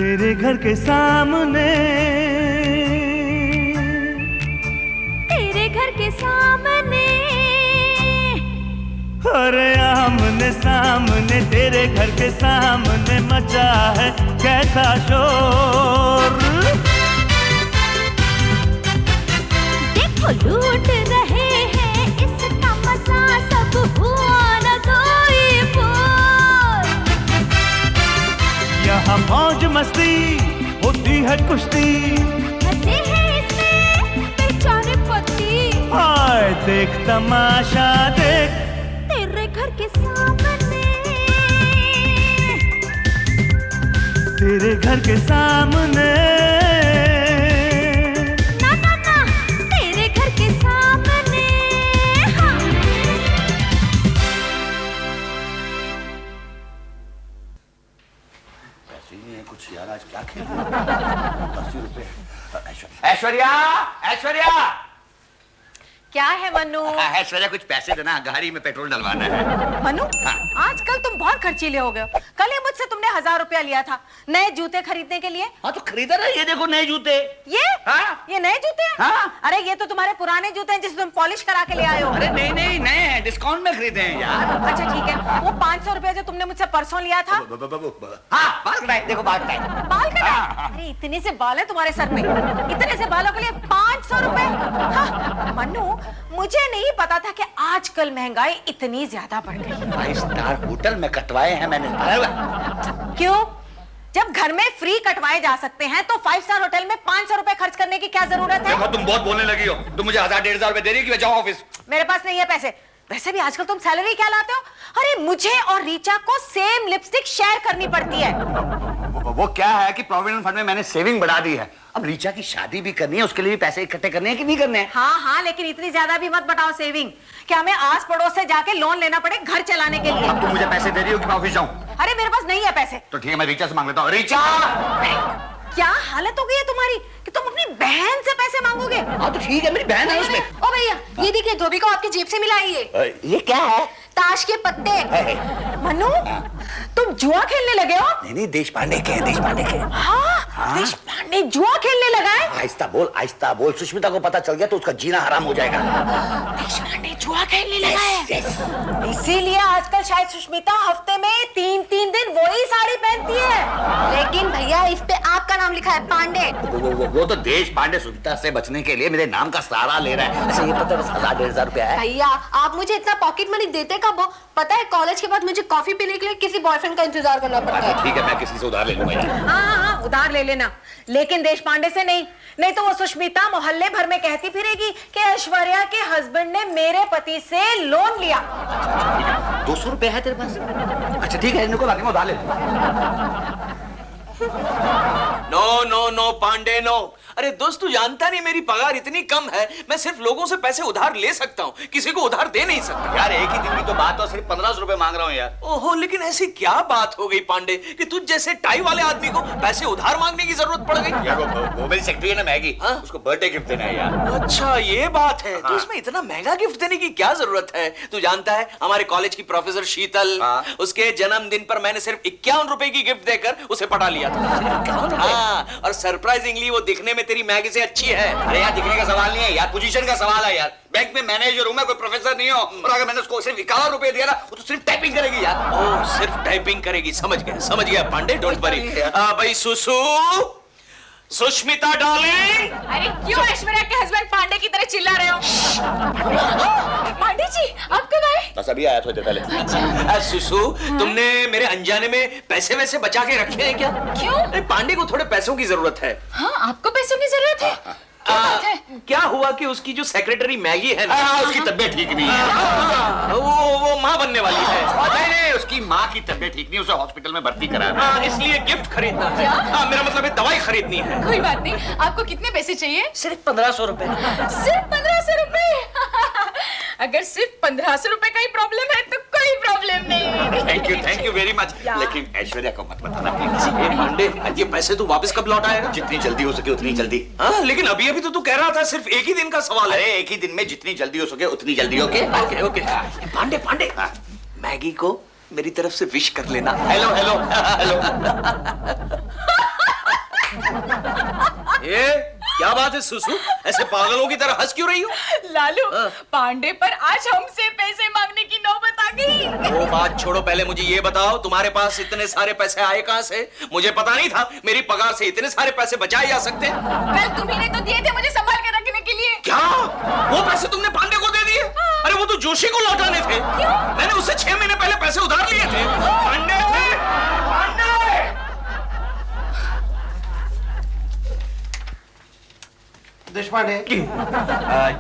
तेरे घर के सामने, तेरे घर के सामने, अरे आमने सामने तेरे घर के सामने मचा है कैसा शोर। देखो लूट रहे हैं इसका मजा, सब हुआ न कोई बोल। यहाँ मौज मस्ती होती है कुश्ती, हंसे हैं इसमें बेचारे पति। हाय देख तमाशा देख तेरे घर के सामने, तेरे घर के सामने, ना ना ना तेरे घर के सामने। हाँ। पैसे ही नहीं है कुछ यार, आज क्या खेल 80 रुपए। ऐश्वर्या, ऐश्वर्या, क्या है मनु? ऐश्वर्या कुछ पैसे देना, गाड़ी में पेट्रोल डलवाना है। मनु, हाँ। आजकल तुम बहुत खर्चीले हो गए हो। कल ही मुझसे तुमने 1000 रुपया लिया था नए जूते खरीदने के लिए। हाँ तो खरीदा ना, ये देखो नए जूते। ये हाँ? ये नए जूते हैं? हाँ। अरे ये तो तुम्हारे पुराने जूते हैं जिसे तुम पॉलिश करा के ले आए हो। अरे नहीं नहीं, नए हैं, डिस्काउंट में खरीदे हैं यार। अच्छा ठीक है, वो 500 रुपया जो तुमने मुझसे परसों लिया था। हाँ बाल कटाए, देखो बाल कटाए। बाल कटाए? हाँ। अरे इतने से बाल है तुम्हारे सर में, इतने से बालों के लिए 500 रुपए? हाँ, मनु मुझे नहीं पता था कि आजकल महंगाई इतनी ज्यादा बढ़ गई है। 5 स्टार होटल में कटवाए हैं मैंने। क्यों? जब घर में फ्री कटवाए जा सकते हैं तो 5 स्टार होटल में 500 रुपए खर्च करने की क्या जरूरत है? देखो तुम बहुत बोलने लगी हो, तुम मुझे 1000-1500 रुपए दे रही कि मैं जाऊं ऑफिस? मेरे पास नहीं है पैसे। वैसे भी आजकल तुम सैलरी क्या लाते हो? अरे मुझे और रीचा को सेम लिपस्टिक शेयर करनी पड़ती है। वो क्या है कि प्रोविडेंट फंड में मैंने सेविंग बढ़ा दी है। अब रीचा की शादी भी करनी है, उसके लिए भी पैसे इकट्ठे करने हैं कि नहीं करने हैं? हाँ हाँ, लेकिन इतनी ज्यादा भी मत बढ़ाओ सेविंग कि हमें आस पड़ोस से जाके लोन लेना पड़े घर चलाने के लिए। अब तुम मुझे पैसे दे रही हो कि मैं ऑफिस जाऊं? अरे मेरे पास नहीं है पैसे। तो ठीक है, मैं रीचा से मांग लेता हूँ। रीचा! क्या हालत हो गई है तुम्हारी कि तुम अपनी बहन से पैसे मांगोगे? हाँ तो ठीक है, मेरी बहन है उसमें। ओ भैया, ये देखिए धोबी को आपकी जेब से मिला है ये क्या है? ताश के पत्ते। मनु, तुम जुआ खेलने लगे हो? नहीं नहीं, देश पांडे के हैं, देश पांडे के। हाँ, देश पांडे जुआ खेलने लगा है? आहिस्ता बोल, आहिस्ता बोल। सुष्मिता को पता चल गया तो उसका जीना हराम हो जाएगा। देश पांडे जुआ खेलने लगा है। इसीलिए आजकल शायद सुष्मिता हफ्ते में 3-3 दिन वही साड़ी पहनती है। लेकिन भैया इस पे आपका नाम लिखा है पांडे। वो तो देश पांडे सुष्मिता से बचने के लिए मेरे नाम का सहारा ले रहा है। अच्छा ये पता है 1000-1500 रुपया है? भैया आप मुझे इतना पॉकेट मनी देते कब हो? पता है कॉलेज के बाद मुझे कॉफी पीने के लिए किसी बॉयफ्रेंड का इंतजार करना पड़ता अच्छा है। ठीक है, मैं किसी से उधार ले लूंगा यार। हाँ हाँ हाँ, उधार ले लेना, लेकिन देश पांडे से नहीं। नहीं तो वो सुष्मिता मोहल्ले भर में कहती फिरेगी कि ऐश्वर्या के हस्बैंड ने मेरे पति से लोन लिया। 200 रुपए है तेरे पास? अच्छा ठीक है, इनको बाकी मैं उधार ले लूंगा। No no no Pandey no. अरे दोस्त तू जानता नहीं मेरी पगार इतनी कम है, मैं सिर्फ लोगों से पैसे उधार ले सकता हूँ, किसी को उधार दे नहीं सकता। यार एक ही दिन की तो बात है, सिर्फ 1500 रुपए मांग रहा हूँ यार। ओहो, लेकिन ऐसी क्या बात हो गई पांडे कि तुझ जैसे टाई वाले आदमी को पैसे उधार मांगने की जरूरत पड़ गई? यार वो मेरी सेक्रेटरी है ना मैगी, हाँ? उसको बर्थडे गिफ्ट देना है यार। अच्छा ये बात है। हाँ। तो इसमें इतना महंगा गिफ्ट देने की क्या जरूरत है? तू जानता है हमारे कॉलेज की प्रोफेसर शीतल, हाँ? उसके जन्मदिन पर मैंने सिर्फ 51 रुपए की गिफ्ट देकर उसे पटा लिया था। हाँ, और सरप्राइजिंगली वो दिखने में तेरी मैगी से अच्छी है। अरे यार दिखने का सवाल नहीं है यार, पोजीशन का सवाल है यार। बैंक में मैनेजर हूं मैं, कोई प्रोफेसर नहीं हूं। और अगर मैंने उसको सिर्फ 51 रुपए दिया ना, वो तो सिर्फ टाइपिंग करेगी यार। ओह, सिर्फ टाइपिंग करेगी। समझ गया पांडे, डोंट वरी। भाई सुसु, सुष्मिता डार्लिंग। अरे क्यों ऐश्वर्या के हस्बैंड पांडे की तरह चिल्ला रहे हो? पांडे जी आप कब आए? बस अभी आया थोड़ी देर पहले। सुसु, तुमने मेरे अनजाने में पैसे वैसे बचा के रखे हैं क्या? क्यों? अरे पांडे को थोड़े पैसों की जरूरत है। हाँ, आपको पैसों की जरूरत है? क्या बात है? क्या हुआ कि उसकी जो सेक्रेटरी मैगी है ना, हाँ, उसकी तबीयत ठीक नहीं है। वो माँ बनने वाली है। नहीं, उसकी माँ की तबीयत ठीक नहीं, उसे हॉस्पिटल में भर्ती कराया है। हाँ, इसलिए गिफ्ट खरीदना है। हाँ, मेरा मतलब है दवाई खरीदनी है। कोई बात नहीं, आपको कितने पैसे चाहिए? सिर्फ 1500 रुपए। सिर्फ 1500 रुपए? अगर सिर्फ 1500 रुपए का ही प्रॉब्लम है तो कोई प्रॉब्लम नहीं। Thank you very much. लेकिन ऐश्वर्या को मत बताना प्लीज। पांडे, ये पैसे तू वापस कब लौट आएगा? जितनी जल्दी हो सके उतनी जल्दी। हाँ, लेकिन अभी तो तू कह रहा था सिर्फ एक ही दिन का सवाल है। अरे एक ही दिन में जितनी जल्दी हो सके उतनी जल्दी। Okay okay okay. Pandey, Maggie को मेरी तरफ से विश कर लेना। Hello hello hello. ये क्या बात है सुसु, ऐसे पागलों की तरह हंस क्यों रही हो? लालू, पांडे पर आज हमसे पैसे मांगने की नौबत आ गई। वो बात छोड़ो, पहले मुझे ये बताओ तुम्हारे पास इतने सारे पैसे आए कहाँ से? मुझे पता नहीं था मेरी पगार से इतने सारे पैसे बचाए जा सकते हैं। कल तुम्ही ने तो दिए थे मुझे संभाल के रखने के लिए। क्या वो पैसे तुमने पांडे को दे दिए? अरे वो तो जोशी को लौटाने थे। मैंने उससे 6 महीने पहले पैसे उधार लिए थे। पांडे, पांडे! देशपांडे,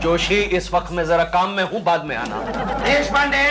जोशी इस वक्त मैं जरा काम में हूँ, बाद में आना। देशपांडे,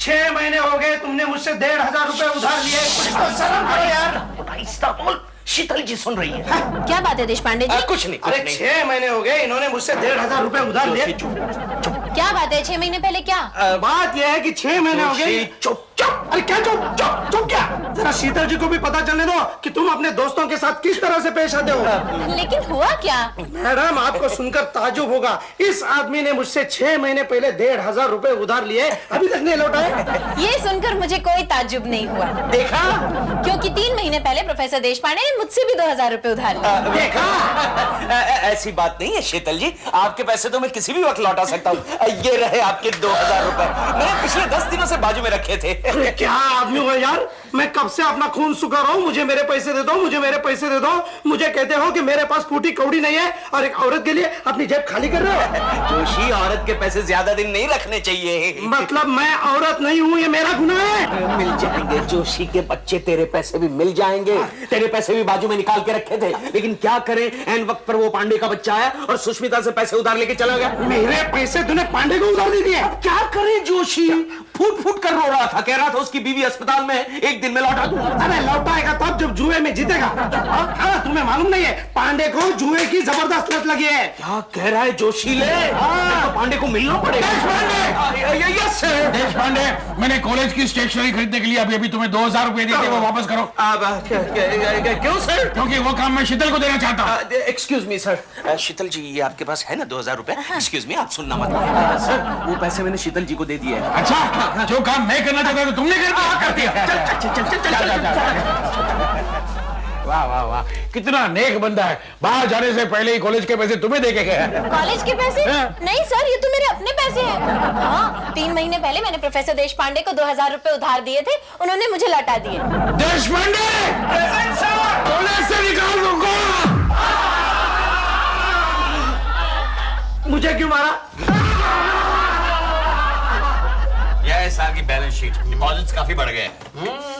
6 महीने हो गए तुमने मुझसे 1,500 रुपए उधार लिए। कुछ तो शर्म करो यार। आहिस्ता बोल, शीतल जी सुन रही है। क्या बात है देशपांडे जी? कुछ नहीं, अरे 6 महीने हो गए इन्होंने मुझसे 1,500 रुपए उधार लिए। क्या बात है? 6 महीने पहले क्या? बात यह है कि 6 महीने हो गए। चुप चुप! अरे क्या चुप चुप चुप क्या? जरा शीतल जी को भी पता चलने दो कि तुम अपने दोस्तों के साथ किस तरह से पेश आते हो। लेकिन हुआ क्या? मैडम, आपको सुनकर ताजुब होगा, इस आदमी ने मुझसे 6 महीने पहले 1,500 रुपए उधार लिए, अभी तक नहीं लौटाए। ये सुनकर मुझे कोई ताज्जुब नहीं हुआ। देखा? क्योंकि 3 महीने पहले प्रोफेसर देशपांडे ने मुझसे भी 2,000 रुपए उधार लिए। देखा? ऐसी बात नहीं है शीतल जी, आपके पैसे तो मैं किसी भी वक्त लौटा सकता हूँ। ये रहे आपके 2,000 रुपए, मैंने पिछले 10 दिनों से बाजू में रखे थे। अरे क्या आदमी हो यार, मैं कब से अपना खून सुखा रहा हूँ, मुझे मेरे पैसे दे दो, मुझे मेरे पैसे दे दो। मुझे कहते हो कि मेरे पास फूटी कौड़ी नहीं है और एक औरत के लिए अपनी जेब खाली कर रहे हो। जोशी, औरत के पैसे ज्यादा दिन नहीं रखने चाहिए। मतलब मैं औरत नहीं हूँ, ये मेरा गुनाह है। मिल जाएंगे जोशी के बच्चे, तेरे पैसे भी मिल जाएंगे। तेरे पैसे भी बाजू में निकाल के रखे थे, लेकिन क्या करें, एन वक्त पर वो पांडे का बच्चा आया और सुष्मिता से पैसे उधार लेके चला गया। मेरे पैसे तूने पांडे को उधार दे दिए। क्या करे जोशी, फूट फूट कर रो रहा था, कह रहा था उसकी बीवी अस्पताल में, एक दिन में लौटा दूंगा। अरे लौटाएगा तब जब जुए में जीतेगा। हाँ, तुम्हें मालूम नहीं है, पांडे को जुए की जबरदस्त लत लगी है। क्या कह रहा है जोशी? ले तो पांडे को मिलना पड़ेगा। Yes sir. देशपांडे, मैंने कॉलेज की स्टेशनरी खरीदने के लिए अभी अभी तुम्हें 2,000 रुपए दिए थे, वो वापस करो। क्यों सर? क्योंकि वो काम मैं शीतल को देना चाहता हूँ। Excuse me sir. शीतल जी, ये आपके पास है ना 2,000 रुपए? एक्सक्यूज मी, आप सुनना मत। सर, वो पैसे मैंने शीतल जी को दे दिए हैं। अच्छा, जो काम मैं करना चाहता था तुमने कर दिया। वाह वाह वाह, कितना नेक बंदा है, बाहर जाने से पहले ही कॉलेज के पैसे तुम्हें देके गया है। कॉलेज के पैसे? नहीं सर, ये तो मेरे अपने पैसे हैं। हाँ, 3 महीने पहले मैंने प्रोफेसर देशपांडे को 2,000 रुपए उधार दिए थे, उन्होंने मुझे लौटा दिए। देशपांडे, कॉलेज से निकाल दो। मुझे क्यों मारा? यह साल की बैलेंस शीट, डिपॉजिट्स काफी बढ़ गए।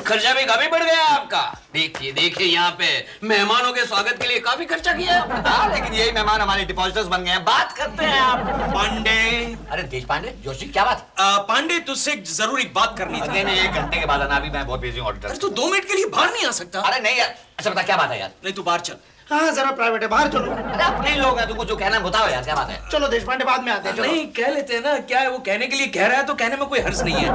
खर्चा भी काफी बढ़ गया आपका। देखिए देखिए, यहाँ पे मेहमानों के स्वागत के लिए काफी खर्चा किया। हाँ, लेकिन यही मेहमान हमारे डिपॉजिटर्स बन गए हैं। बात करते हैं आप। पांडे, अरे देशपांडे, जोशी, क्या बात? पांडे, तुझसे एक जरूरी बात करनी थी। नहीं, 1 घंटे के बाद आना, अभी मैं बहुत बिजी हूँ ऑडिटर। अरे तू 2 मिनट के लिए बाहर नहीं आ सकता? अरे नहीं यार, अच्छा बता क्या बात है यार? नहीं, तू बाहर चल। हाँ, जरा प्राइवेट है, बाहर चलो। अरे अपने ही लोग हैं, तुमको जो कहना है बताओ यार, क्या बात है? चलो देशपांडे, बाद में आते हैं। चलो। नहीं, कह लेते हैं ना, क्या है वो कहने के लिए कह रहा है तो कहने में कोई हर्ज नहीं है।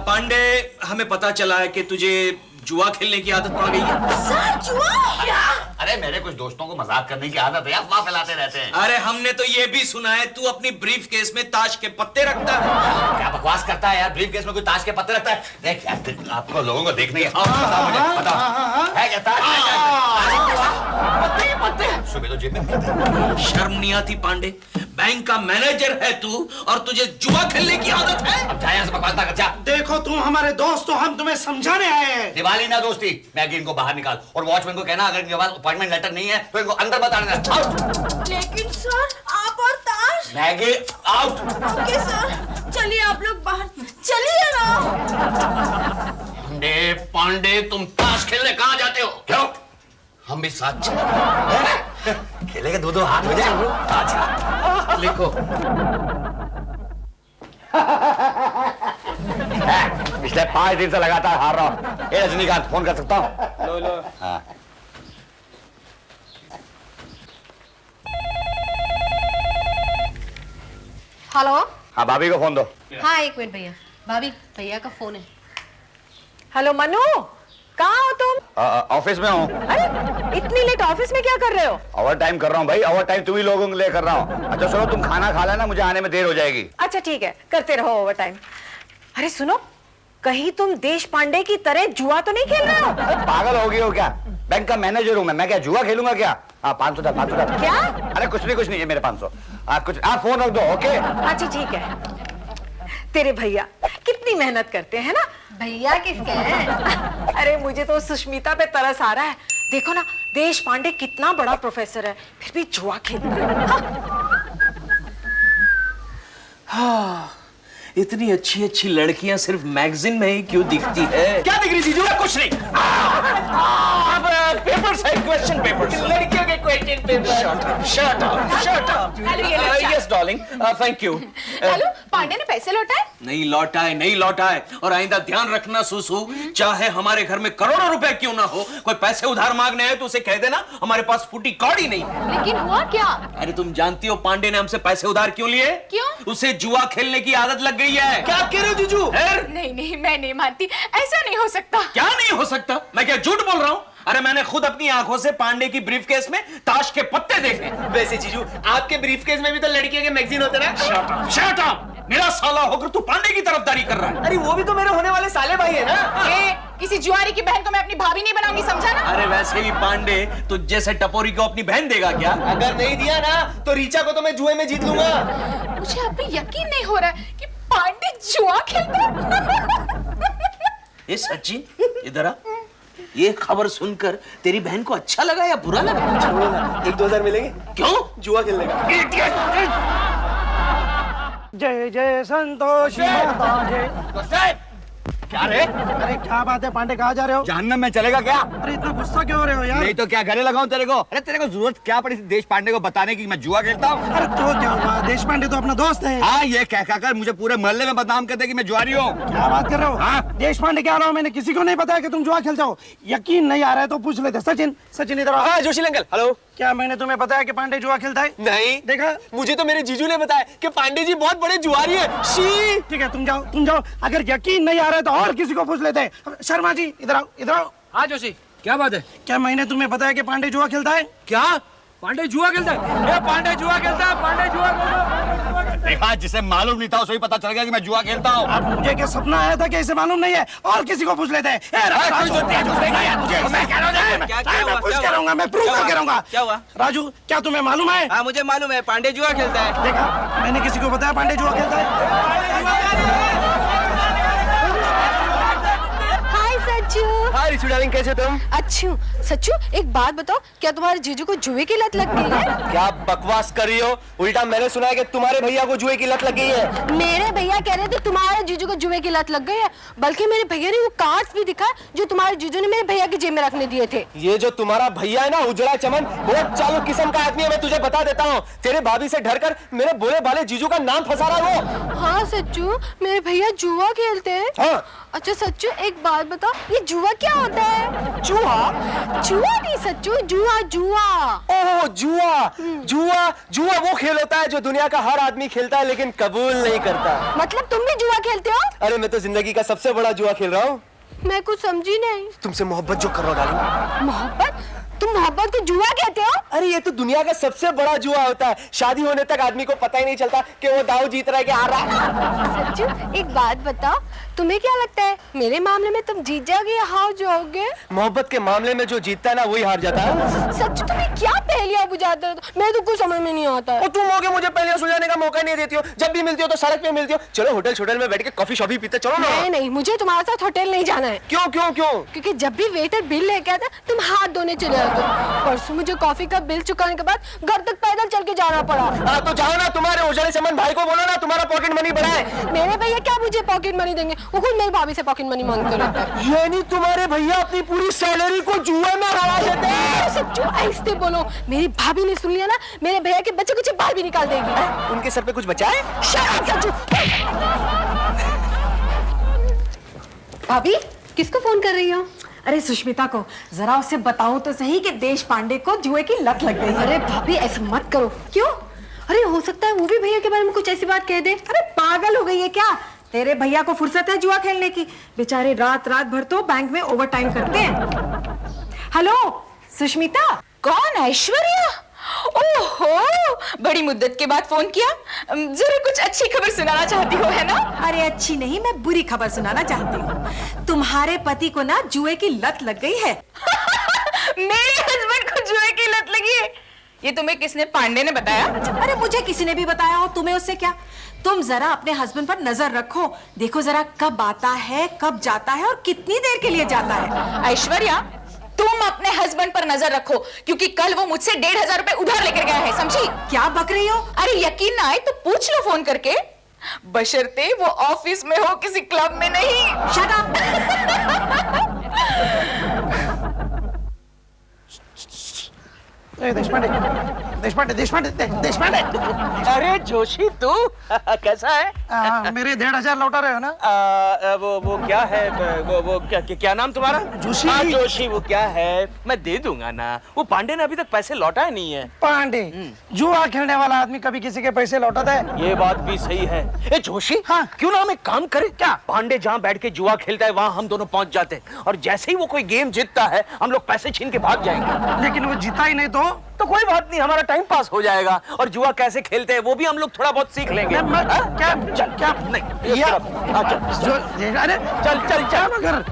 पांडे, हमें पता चला है कि तुझे जुआ खेलने की आदत पड़ गई है। सर, जुआ? अरे मेरे कुछ दोस्तों को मजाक करने की आदत है, अफवाह फैलाते रहते हैं। अरे हमने तो ये भी सुना है तू अपनी ब्रीफ केस में ताश के पत्ते रखता है। क्या बकवास करता है यार, ब्रीफ केस में कोई ताश के पत्ते रखता है? देख यार, आपको लोगों को देखने की बताओ मुझे, बताओ है क्या ताश? पत्ते सुबह तो जेब में। शर्म नहीं आती पांडे? बैंक का मैनेजर है तू और तुझे जुआ खेलने की आदत है? अब जा यहाँ से, बकवास ना कर, जा। देखो तुम हमारे दोस्त हो, हम तुम्हें समझाने आए हैं। दिवाली ना दोस्ती, मैगी इनको बाहर निकाल और वॉचमैन को कहना अगर इनके पास अपॉइंटमेंट लेटर नहीं है तो इनको अंदर बता देना। लेकिन सर, आप और ताश। Maggi out. ओके सर, चलिए आप लोग बाहर चलिए ना। पांडे, तुम ताश खेलने कहाँ जाते हो? क्यों? हम भी साथ चले। खेलेंगे, 2-2 हाथ हो जाए। अच्छा लिखो। पिछले 5 दिन से लगातार हार रहा हूँ। ए रजनीकांत, फोन कर सकता हूँ? लो। हाँ। हेलो। हाँ, भाभी को फोन दो। हाँ, 1 मिनट भैया। भाभी, भैया का फोन है। हेलो मनु, कहाँ हो तुम? ऑफिस में हूँ। अरे इतनी लेट ऑफिस में क्या कर रहे हो? ओवर टाइम कर रहा हूँ भाई, ओवर टाइम तुम ही लोगों के लिए कर रहा हूँ। अच्छा सुनो, तुम खाना खा लेना, मुझे आने में देर हो जाएगी। अच्छा ठीक है, करते रहो ओवर टाइम। अरे सुनो, कहीं तुम देश पांडे की तरह जुआ तो नहीं खेल रहे हो? पागल हो गई हो क्या? बैंक का मैनेजर हूँ मैं क्या जुआ खेलूंगा क्या? हाँ 500 था 500 था। क्या? अरे कुछ नहीं है मेरे 500। कुछ आप फोन रख दो। ओके अच्छा ठीक है। तेरे भैया कितनी मेहनत करते हैं ना। भैया किसके हैं? अरे मुझे तो सुष्मिता पे तरस आ रहा है। देखो ना, देश पांडे कितना बड़ा प्रोफेसर है, फिर भी जुआ खेलता है। हाँ, इतनी अच्छी अच्छी लड़कियां सिर्फ मैगजीन में ही क्यों दिखती है? क्या दिख रही जीजू? कुछ नहीं। पेपर्स है, क्वेश्चन पेपर्स। लड़कियों के question paper. Shut up. Yes darling, thank you. Hello, Pandey ने पैसे लौटाए? नहीं लौटाए। और आइंदा ध्यान रखना सुसु, चाहे हमारे घर में करोड़ों रुपए क्यों ना हो, कोई पैसे उधार मांगने आए तो उसे कह देना हमारे पास फूटी कौड़ी नहीं है। लेकिन हुआ क्या? अरे तुम जानती हो पांडे ने हमसे पैसे उधार क्यों लिए? क्यों? उसे जुआ खेलने की आदत लग गई है। क्या कह रहे हो जीजू? नहीं, मैं नहीं मानती, ऐसा नहीं हो सकता। क्या नहीं हो सकता? मैं क्या झूठ बोल रहा हूँ? अरे मैंने खुद अपनी आंखों से पांडे की ब्रीफकेस में ताश के पत्ते देखे। वैसे जीजू, आपके ब्रीफकेस में भी तो लड़कियों के मैगजीन होते ना? Shut up! मेरा साला होकर तू पांडे की तरफदारी कर रहा है। अरे वो भी तो मेरे होने वाले साले भाई है ना। किसी जुआरी की बहन को मैं अपनी भाभी नहीं बनाऊंगी, समझा ना? अरे वैसे भी पांडे तुझ जैसे टपोरी को अपनी बहन देगा क्या? अगर नहीं दिया ना तो रीचा को तो मैं जुए में जीत लूंगा। मुझे अब भी यकीन नहीं हो रहा है कि पांडे जुआ खेलता है। ए सचिन, इधर आ। ये खबर सुनकर तेरी बहन को अच्छा लगा या बुरा लगा? छोड़ो ना, 1-2 हज़ार मिलेंगे। क्यों? जुआ खेलने का। जय जय संतोष माता जय। क्या रे? अरे क्या बात है पांडे, कहाँ जा रहे हो? जहन्नम में चलेगा क्या? अरे इतना गुस्सा क्यों हो रहे हो यार? नहीं तो क्या गले लगाऊं तेरे को? अरे तेरे को जरूरत क्या पड़ी देश पांडे को बताने की मैं जुआ खेलता हूँ? अरे तो क्या हुआ, देश पांडे तो अपना दोस्त है। हाँ, ये कह कर मुझे पूरे मोहल्ले में बदनाम करते कि मैं जुआरी हूँ। क्या बात कर रहे हो? हाँ? देश पांडे क्या रहा हूँ, मैंने किसी को नहीं बताया कि तुम जुआ खेलते हो। यकीन नहीं आ रहा है तो पूछ लेते। सचिन इधर आओ। हाँ जोशी अंकल, हेलो। क्या मैंने तुम्हें बताया कि पांडे जुआ खेलता है? नहीं देखा? मुझे तो मेरे जीजू ने बताया कि पांडे जी बहुत बड़े जुआरी है। शी। ठीक है, तुम जाओ। अगर यकीन नहीं आ रहा है तो और किसी को पूछ लेते हैं। शर्मा जी इधर आओ। हाँ जोशी, क्या बात है? क्या मैंने तुम्हें बताया कि पांडे जुआ खेलता है? क्या पांडे जुआ खेलता है? ये पांडे जुआ खेलता है। देखा, जिसे मालूम नहीं था उसे ही पता चल गया कि मैं जुआ खेलता हूँ। अब मुझे क्या सपना आया था कि इसे मालूम नहीं है? और किसी को पूछ लेते हैं। मैं प्रूव करके रहूंगा। क्या हुआ? राजू, क्या तुम्हें मालूम है? हाँ मुझे मालूम है, पांडे जुआ खेलता है। देखा, मैंने किसी को बताया पांडे जुआ खेलता है। हाय सच्चू। हाय रिचू डार्लिंग, कैसे तुम? अच्छू। सच्चू एक बात बताओ, क्या तुम्हारे जीजू को जुए की लत लग गई है? क्या बकवास कर रही हो? उल्टा मैंने सुना है कि तुम्हारे भैया को जुए की लत लग गई है। मेरे भैया कह रहे थे तुम्हारे जीजू को जुए की लत लग गई है। बल्कि मेरे भैया ने वो कार्ड्स भी दिखा जो तुम्हारे जीजू ने मेरे भैया की जेब में रखने दिए थे। ये जो तुम्हारा भैया है ना, उजड़ा चमन, बहुत चालू किस्म का आदमी है। मैं तुझे बता देता हूँ, तेरे भाभी से डरकर मेरे भोले भाले जीजू का नाम फंसा रहा है वो। हाँ सच्चू, मेरे भैया जुआ खेलते हैं। हाँ। अच्छा सच्चू एक बात बताओ, ये जुआ क्या होता है? जुआ? जुआ नहीं सच्चू, जुआ। ओह जुआ वो खेल होता है जो दुनिया का हर आदमी खेलता है लेकिन कबूल नहीं करता। मतलब तुम भी जुआ खेलते हो? अरे मैं तो जिंदगी का सबसे बड़ा जुआ खेल रहा हूँ। मैं कुछ समझी नहीं। तुमसे मोहब्बत जो कर रहा हूँ डार्लिंग। मोहब्बत? तुम मोहब्बत को जुआ कहते हो? अरे ये तो दुनिया का सबसे बड़ा जुआ होता है। शादी होने तक आदमी को पता ही नहीं चलता कि वो दाव जीत रहा है कि हार रहा है। सच्चू एक बात बताओ, तुम्हें क्या लगता है मेरे मामले में तुम जीत जाओगे या हार जाओगे? मोहब्बत के मामले में जो जीतता है ना वही हार जाता है। सच्चू तुम्हें क्या पहेलियां बुझाते हो? मैं तो कुछ समझ में नहीं आता है। और तुम होगे मुझे पहले सुलझाने का मौका नहीं देती हो। जब भी मिलती हो तो सड़क पे मिलती हो। चलो होटल में बैठ के कॉफी शॉफी पीते चलो ना। नहीं, मुझे तुम्हारे साथ होटल नहीं जाना है। क्यों? क्योंकि जब भी वेटर बिल लेके आता तुम हाथ धोने चले जाते हो। परसों मुझे कॉफी का बिल चुकाने के बाद घर तक पैदल चल के जाना पड़ा। हाँ तो जाओ ना, तुम्हारे उजड़े चमन भाई को बोलो ना तुम्हारा पॉकेट मनी बढ़ाए। मेरे भैया क्या मुझे पॉकेट मनी देंगे? वो खुद मेरी भाभी से पॉकेट मनी मांगते रहते हैं। यानी तुम्हारे भैया अपनी पूरी सैलरी को जुए में हरा देते हैं। सच्चू ऐसे बोलो, मेरी भाभी ने सुन लिया ना, मेरे भैया के बच्चे कुछ बाल भी निकाल देगी। उनके सर पे कुछ बचा है? सच्चू। भाभी किसको फोन कर रही हो? अरे सुष्मिता को, जरा उसे बताओ तो सही कि देश पांडे को जुए की लत लग गई है। अरे भाभी ऐसे मत करो। क्यों? अरे हो सकता है वो भी भैया के बारे में कुछ ऐसी बात कह दे। अरे पागल हो गई है क्या? तेरे भैया को फुर्सत है जुआ खेलने की? बेचारे रात भर तो बैंक में ओवर टाइम करते हैं। हेलो सुष्मिता। कौन? ऐश्वर्या? ओहो, बड़ी मुद्दत के बाद फोन किया। जरूर कुछ अच्छी खबर सुनाना चाहती हो, है ना? अरे अच्छी नहीं, मैं बुरी खबर सुनाना चाहती हूँ। तुम्हारे पति को ना जुए की लत लग गई है। मेरे हस्बैंड को जुए की लत लगी है? ये तुम्हें किसने? पांडे ने बताया? अरे मुझे किसी ने भी बताया हो, तुम्हें उससे क्या? तुम जरा अपने हस्बैंड पर नजर रखो, देखो जरा कब आता है, कब जाता है और कितनी देर के लिए जाता है। ऐश्वर्या, तुम अपने हस्बैंड पर नजर रखो, क्योंकि कल वो मुझसे 1500 रुपए उधार लेकर गया है, समझी? क्या बक रही हो? अरे यकीन ना आए तो पूछ लो फोन करके, बशर्ते वो ऑफिस में हो, किसी क्लब में नहीं। Shut up. देशपांडे, देशपांडे, देशपांडे, देशपांडे। अरे जोशी तू कैसा है? मेरे 1500 लौटा रहे हो ना? वो क्या है? वो क्या नाम तुम्हारा? जोशी। हाँ, जोशी। वो क्या है? मैं दे दूंगा ना। वो पांडे ने अभी तक पैसे लौटाए नहीं है। पांडे जुआ खेलने वाला आदमी कभी किसी के पैसे लौटाता है? ये बात भी सही है। ए जोशी, हाँ? क्यों ना हम एक काम करें? क्या? पांडे जहाँ बैठ के जुआ खेलता है वहाँ हम दोनों पहुंच जाते हैं, और जैसे ही वो कोई गेम जीतता है हम लोग पैसे छीन के भाग जाएंगे। लेकिन वो जीता ही नहीं तो कोई बात नहीं, हमारा टाइम पास हो जाएगा, और जुआ कैसे खेलते हैं वो भी हम लोग थोड़ा बहुत सीख लेंगे। क्या चल क्या नहीं या, अरे चल चल चल मगर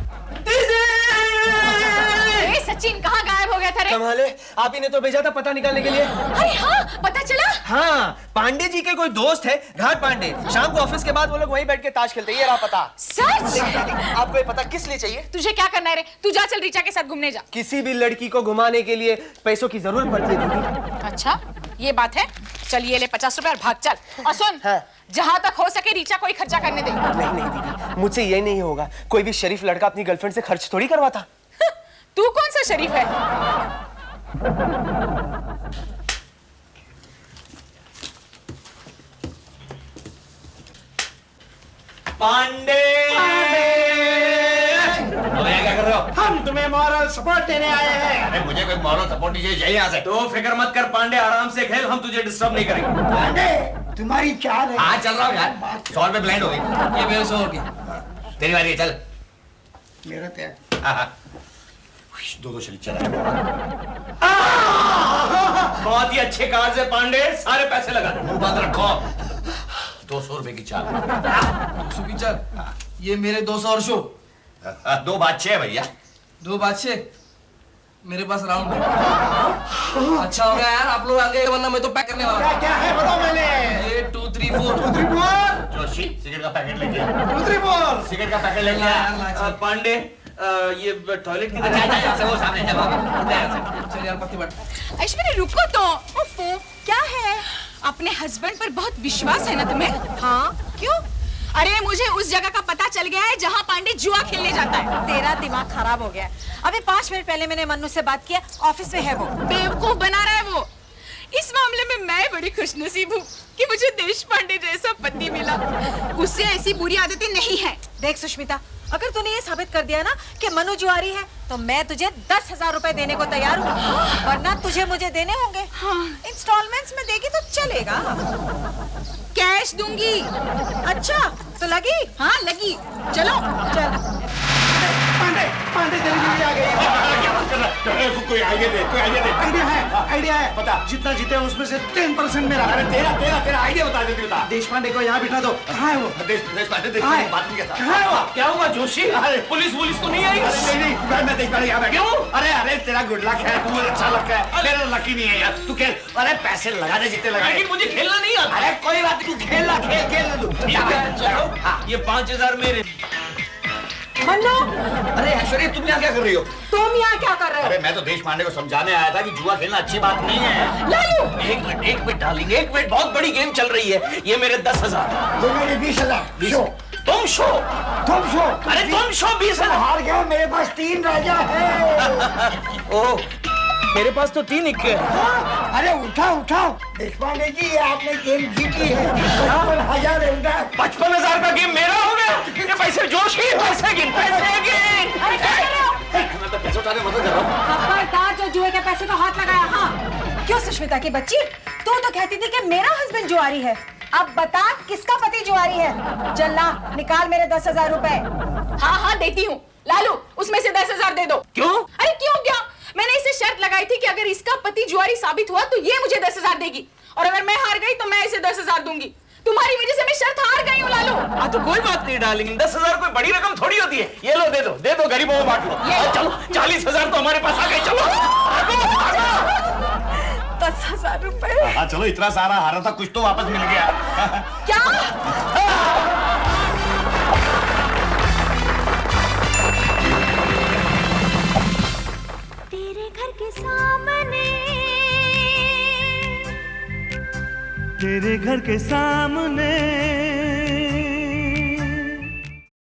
सचिन कहाँ गायब हो गया था रे? कमाल है, आप ही ने तो भेजा था पता निकालने के लिए। अरे हाँ, पता चला? हाँ, पांडे जी के कोई दोस्त है घाट पांडे, शाम को ऑफिस के बाद वो लोग वहीं बैठ के ताश खेलते हैं। ये रहा पता। सच? आपको ये पता किस लिए चाहिए? तुझे क्या करना है रे? तू जा, चल रीचा के साथ घूमने जा। किसी भी लड़की को घुमाने के लिए पैसों की जरूरत पड़ती है दीदी। अच्छा, ये बात है। चल ये ले 50 रुपए और भाग चल। और सुन, हाँ। जहाँ तक हो सके रीचा को ही खर्चा करने दे। नहीं नहीं दीदी, मुझसे ये नहीं होगा। कोई भी शरीफ लड़का अपनी गर्लफ्रेंड से खर्च थोड़ी करवाता। तू कौन सा शरीफ है? पांडे, क्या कर रहे हो? हम तुम्हें मॉरल सपोर्ट देने आए हैं। अरे मुझे कोई मॉरल सपोर्ट नहीं चाहिए, यहाँ से। तो फिक्र मत कर पांडे, आराम से खेल, हम तुझे डिस्टर्ब नहीं करेंगे। पांडे, तुम्हारी चाल है। हाँ चल रहा हूँ यार, 100 रुपए ब्लाइंड हो गई। ये मेरे 100 की। तेरी बारी है, चल। मेरा तय। दो शरीक चला। बहुत ही अच्छे कार्ड है पांडे, सारे पैसे लगा दे। मुंह बंद रखो। 200 रुपए की चाल। 200 की चाल? ये मेरे 200 और शो। 2 बादशाह है भैया। 2 बादशाह मेरे पास राउंड है। अच्छा हो गया यार, आप लोग आ गए, वरना मैं तो पैक करने वाला। क्या है बताओ मैंने? ये 2 3 4 2 3 4 जोशी, सिगरेट का पैकेट लेके आ। 2 3 4 सिगरेट का पैकेट लेके आ। पांडे, ये टॉयलेट की अच्छा, यहाँ से वो सामने जा बाबा। चल यार पत्ती बांट। ऐश्वर्या रुको तो। उफ़ो, क्या है? अपने हस्बैंड पर बहुत विश्वास है ना तुम्हें? हाँ, क्यों? अरे मुझे उस जगह का पता चल गया है जहाँ पांडे जुआ खेलने जाता है। तेरा दिमाग खराब हो गया है। अभी 5 मिनट पहले मैंने मन्नू से बात किया, ऑफिस में है वो। बेवकूफ बना रहा है वो। इस मामले में मैं बड़ी खुशनसीब हूँ कि मुझे देश पांडे जैसा पति मिला। उससे ऐसी बुरी आदतें नहीं है। देख सुष्मिता, अगर तूने ये साबित कर दिया ना कि मनु जुआरी है, तो मैं तुझे 10,000 रुपए देने को तैयार हूँ, वरना तुझे मुझे देने होंगे। हाँ। इंस्टॉलमेंट्स में देगी तो चलेगा। कैश दूंगी। अच्छा तो लगी? हाँ लगी। चलो चल। पांडे, पांडे जल्दी जल्दी आ गए। कोई आइडिया दे, कोई आइडिया दे। आइडिया है। बता। जितना जीते उसमें से 10% मेरा। अरे तेरा आइडिया बता, जल्दी बता। देश पांडे को यहाँ बिठा दो। कहाँ है वो? देश पांडे कहाँ है? बात नहीं करता। कहाँ है वो? क्या हुआ जोशी? पुलिस तो नहीं आई? नहीं, मैं देश पांडे यहाँ बैठा। क्यों? अरे तेरा गुड लक है, तू अच्छा लक है, मेरा लकी नहीं है यार। तू खेल, अरे पैसे लगा दे जितने लगा। लेकिन मुझे खेलना नहीं आता। अरे कोई बात नहीं, तू खेल ना तू। चलो, ये 5000 मेरे। मन्नू, अरे ऐश्वर्या, तुम यहाँ क्या कर रही हो? तुम यहाँ क्या कर रहे हो? अरे मैं तो देश पांडे को समझाने आया था कि जुआ खेलना अच्छी बात नहीं है। लालू, एक मिनट डार्लिंग, एक मिनट। बहुत बड़ी गेम चल रही है। ये मेरे 10,000। ये मेरे 20,000। शो। तुम शो। तुम शो। अरे तुम शो 20,000। हार गया, मेरे पास 3 राजा है। ओह, मेरे पास तो 3 इक्के हैं। अरे उठाओ। देशपांडे जी, ये आपने गेम जीती है। 55,000 है, उठा। 55,000 का गेम मेरा हो गया। ये पैसे जोशी, पैसे गिन। अरे क्या कर रहे हो? मैं तो पैसे उठाने मदद कर रहा हूँ। खबरदार जो जुए के पैसे को हाथ लगाया। हाँ क्यों सुष्मिता की बच्ची, तू तो कहती थी कि मेरा हस्बैंड जुआरी है। अब बता किसका पति जुआरी है? चल ना, निकाल मेरे 10,000 रुपए। हाँ देती हूँ। लालू, उसमें से 10,000 दे दो। क्यों? अरे क्यों क्या? मैंने इसे शर्त लगाई थी कि अगर इसका पति जुआरी साबित हुआ तो ये मुझे 10,000 देगी, और अगर मैं हार गई तो मैं इसे 10,000 दूंगी। तुम्हारी वजह से मैं शर्त हार गई हूँ लालू। हाँ तो कोई बात नहीं डार्लिंग, 10,000 कोई बड़ी रकम थोड़ी होती है। ये लो, दे दो गरीबों को बांट लो। चलो 40,000 तो हमारे पास आ गए। चलो 10,000 रुपए। हाँ चलो, इतना सारा हारा था, कुछ तो वापस मिल गया। क्या? तेरे घर के सामने, तेरे घर के सामने